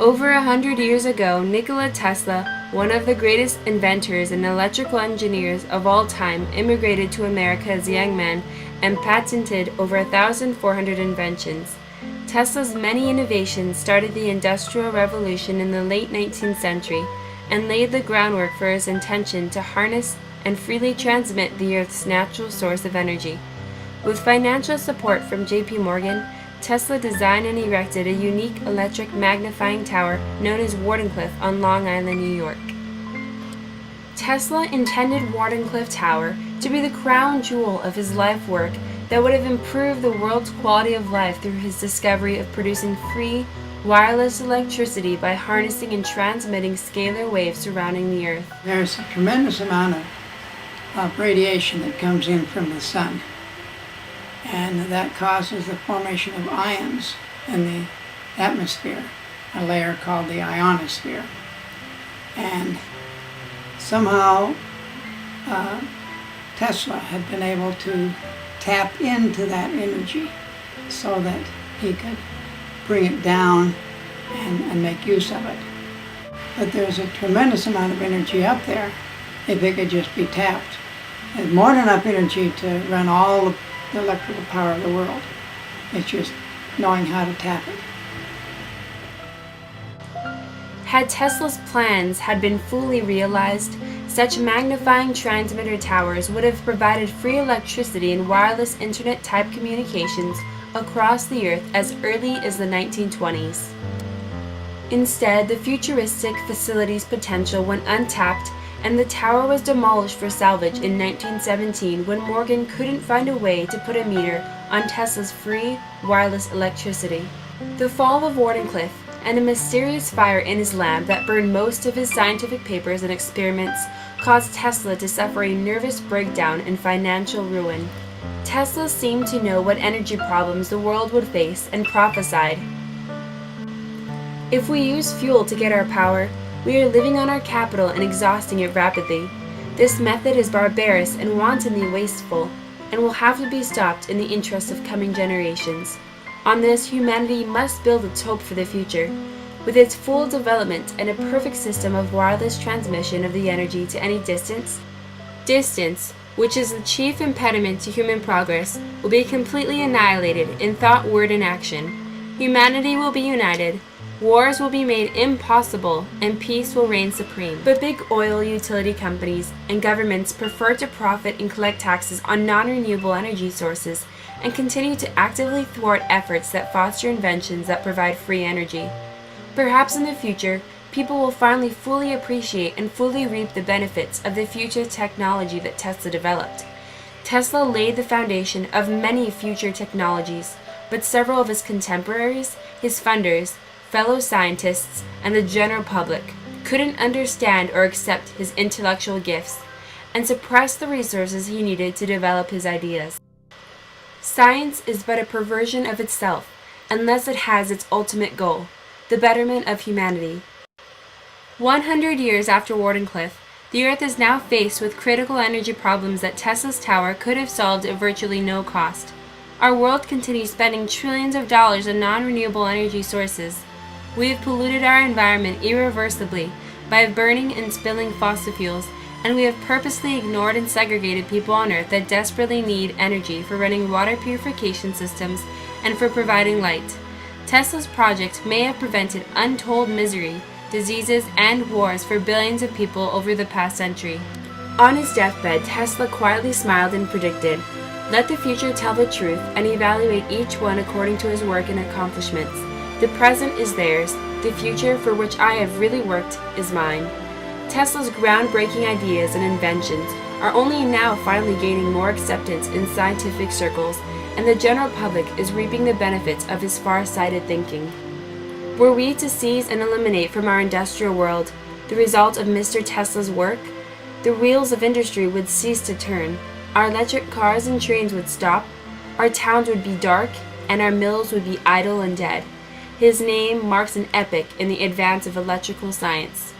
Over 100 years ago, Nikola Tesla, one of the greatest inventors and electrical engineers of all time, immigrated to America as a young man and patented over 1,400 inventions. Tesla's many innovations started the Industrial Revolution in the late 19th century and laid the groundwork for his intention to harness and freely transmit the Earth's natural source of energy. With financial support from J.P. Morgan, Tesla designed and erected a unique electric magnifying tower known as Wardenclyffe on Long Island, New York. Tesla intended Wardenclyffe Tower to be the crown jewel of his life work that would have improved the world's quality of life through his discovery of producing free, wireless electricity by harnessing and transmitting scalar waves surrounding the Earth. There's a tremendous amount of radiation that comes in from the sun, and that causes the formation of ions in the atmosphere, a layer called the ionosphere. And somehow Tesla had been able to tap into that energy so that he could bring it down and make use of it. But there's a tremendous amount of energy up there if it could just be tapped. There's more than enough energy to run all the electrical power of the world. It's just knowing how to tap it. Had Tesla's plans had been fully realized, such magnifying transmitter towers would have provided free electricity and wireless internet-type communications across the Earth as early as the 1920s. Instead, the futuristic facility's potential went untapped, and the tower was demolished for salvage in 1917 when Morgan couldn't find a way to put a meter on Tesla's free, wireless electricity. The fall of Wardenclyffe and a mysterious fire in his lab that burned most of his scientific papers and experiments caused Tesla to suffer a nervous breakdown and financial ruin. Tesla seemed to know what energy problems the world would face and prophesied, "If we use fuel to get our power, we are living on our capital and exhausting it rapidly. This method is barbarous and wantonly wasteful, and will have to be stopped in the interest of coming generations. On this, humanity must build its hope for the future, with its full development and a perfect system of wireless transmission of the energy to any distance, which is the chief impediment to human progress, will be completely annihilated in thought, word, and action. Humanity will be united. Wars will be made impossible, and peace will reign supreme." But big oil utility companies and governments prefer to profit and collect taxes on non-renewable energy sources and continue to actively thwart efforts that foster inventions that provide free energy. Perhaps in the future, people will finally fully appreciate and fully reap the benefits of the future technology that Tesla developed. Tesla laid the foundation of many future technologies, but several of his contemporaries, his funders, fellow scientists, and the general public couldn't understand or accept his intellectual gifts and suppressed the resources he needed to develop his ideas. Science is but a perversion of itself unless it has its ultimate goal, the betterment of humanity. 100 years after Wardenclyffe, the Earth is now faced with critical energy problems that Tesla's tower could have solved at virtually no cost. Our world continues spending trillions of dollars on non-renewable energy sources. We have polluted our environment irreversibly by burning and spilling fossil fuels, and we have purposely ignored and segregated people on Earth that desperately need energy for running water purification systems and for providing light. Tesla's project may have prevented untold misery, diseases, and wars for billions of people over the past century. On his deathbed, Tesla quietly smiled and predicted, "Let the future tell the truth and evaluate each one according to his work and accomplishments. The present is theirs, the future for which I have really worked is mine." Tesla's groundbreaking ideas and inventions are only now finally gaining more acceptance in scientific circles, and the general public is reaping the benefits of his far-sighted thinking. Were we to seize and eliminate from our industrial world the result of Mr. Tesla's work, the wheels of industry would cease to turn, our electric cars and trains would stop, our towns would be dark, and our mills would be idle and dead. His name marks an epoch in the advance of electrical science.